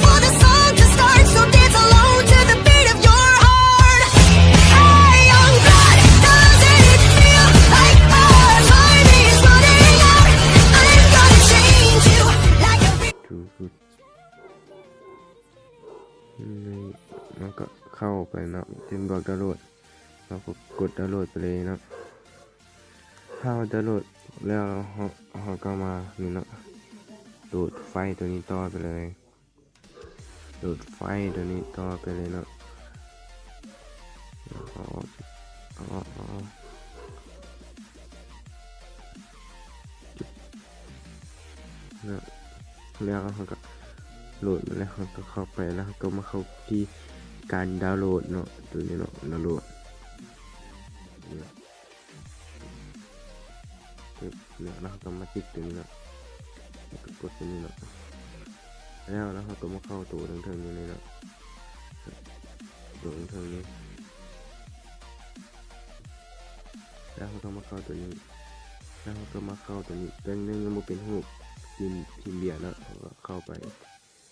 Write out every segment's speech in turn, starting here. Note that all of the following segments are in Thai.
for the song to start, so dance along to the beat of your heart. Hey, young blood, doesn't it feel like our time is running out? I'm gonna change you like aถูกแล้วก็เข้าไปเนาะจึงบอกดาวน์โหลดเราก็กดดาวน์โหลดไปเลยเนาะถ้าดาวน์โหลดแล้วเราก็มานี่เนาะดูดไฟตัวนี้ต่อไปเลยดูดไฟตัวนี้ต่อไปเลยเนาะแล้วเขาก็โหลดมาแล้วเขาก็เข้าไปแล้วก็มาเข้าที่การดาวน์โหลดเนาะตัวนี้เนาะดาวน์โหลดเนี่ยแล้วเขาก็มาติ๊กตัวนี้เนาะแล้วก็กดตัวนี้เนาะแล้วเขาก็มาเข้าตัวทั้งนี้เลยเนาะตัวทั้งนี้แล้วเขาก็มาเข้าตัวนี้แล้วเขาก็มาเข้าตัวนี้ตัวนึงมันเป็นรูปทีมเบียร์เนาะเข้าไป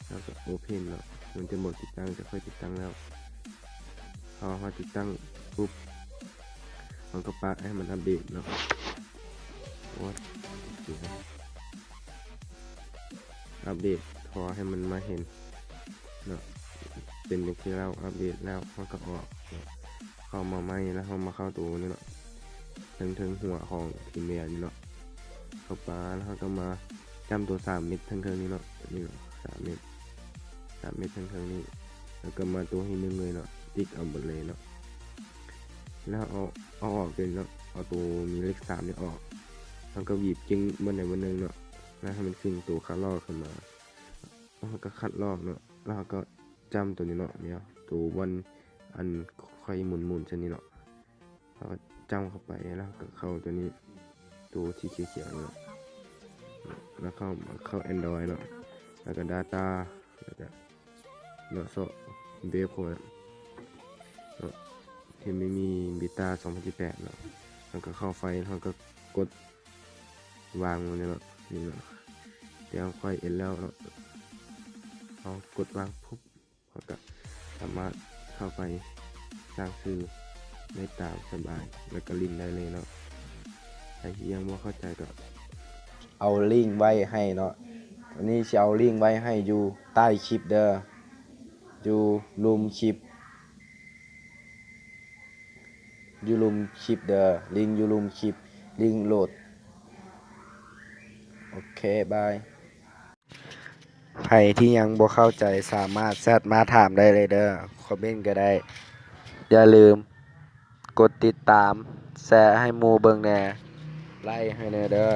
แล้วก็โอเพนเนาะมันจะหมดติดตั้งจะค่อยติดตั้งแล้วพอเขาติดตั้งปุ๊บมันก็ปะให้มันอัปเดตเนาะอัปเดตพอให้มันมาเห็นเนาะเป็นอย่างที่เราอัปเดตแล้วเขาก็ออกเข้ามาใหม่แล้วเขามาเข้าตัวนี่เนาะถึงหัวของทีมเบียร์นี่เนาะเข้าปะแล้วเขาก็มาจำตัว3 เม็ดทั้งนี้เนาะนี่เนาะ3 เม็ดทั้งนี้แล้วก็มาตัวให้1เลยเนาะติ๊กเอาหมดเลยเนาะแล้วเอาออกเป็นเนาะเอาตัวมีเลข3นี่ออกแล้วก็บีบจิ้งมันไหนมันนึงเนาะแล้วให้มันขึ้นตัวคัดลอกขึ้นมาแล้วก็คัดลอกเนาะแล้วก็จำตัวนี้เนาะเนี่ยตัววันอันค่อยหมุนชนิดเนาะแล้วก็จำเข้าไปแล้วก็เข้าตัวนี้ตัวที่เขียวๆเนาะแล้วเข้า Android เนาะแล้วก็ Data แล้วก็เนาะโซเบฟโคดเนาะที่ไม่มีบีตา2018เนาะแล้วก็เข้าไฟแล้วก็กดวางมันเนาะนี่เนาะเดี๋ยวค่อยแล้วเนาะเอากดวางปุ๊บแล้วก็สามารถเข้าไปสร้างชื่อได้ตามสบายแล้วก็ลิงก์ได้เลยเนาะใครที่ยังไม่เข้าใจก็เอาลิงก์ไว้ให้เนาะอันนี้จะเอาลิงก์ไว้ให้อยู่ใต้คลิปเด้ออยู่ลุมคลิปเด้อลิงก์อยู่ลุมคลิปลิงก์โหลดโอเคบายใครที่ยังบ่เข้าใจสามารถแชทมาถามได้เลยเด้อคอมเมนต์ก็ได้อย่าลืมกดติดตามแชร์ให้หมู่เบิ่งแหน่ไลค์ให้แหน่เด้อ